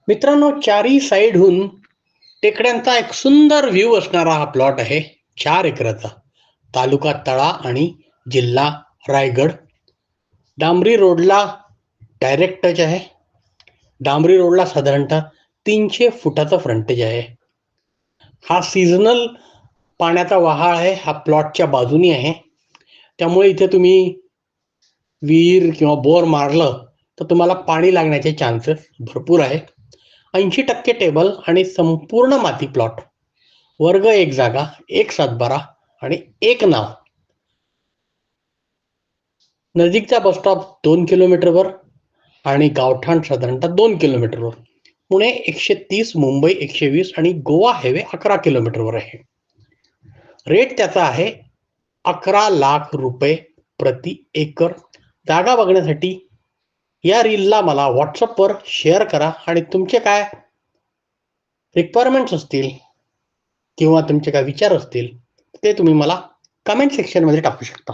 मित्रांनो, चारी साईडहून टेकड्यांचा एक सुंदर व्ह्यू असणारा हा प्लॉट आहे. 4 एकराचा. तालुका तळा आणि जिल्हा रायगड. डांबरी रोडला डायरेक्ट टच आहे. डांबरी रोडला साधारणतः 300 फुटाचं फ्रंटेज आहे. हा सीझनल पाण्याचा वहाळ आहे. हा प्लॉटच्या बाजूनी आहे. त्यामुळे इथे तुम्ही विहीर किंवा बोर मारलं तर तुम्हाला पाणी लागण्याचे चान्सेस भरपूर आहे. 80% टेबल आणि संपूर्ण माती प्लॉट. वर्ग एक जागा, एक सातबारा आणि एक नाव. नजीकचा बसस्टॉप 2 किलोमीटरवर आणि गावठाण साधारणतः 2 किलोमीटरवर. पुणे 130, मुंबई 120 आणि गोवा हायवे 11 किलोमीटरवर आहे. रेट त्याचा आहे 11 लाख रुपये प्रति एकर. जागा बघण्यासाठी या रीलला मला व्हॉट्सअपवर शेअर करा आणि तुमचे काय रिक्वायरमेंट्स असतील किंवा तुमचे काय विचार असतील ते तुम्ही मला कमेंट सेक्शनमध्ये टाकू शकता.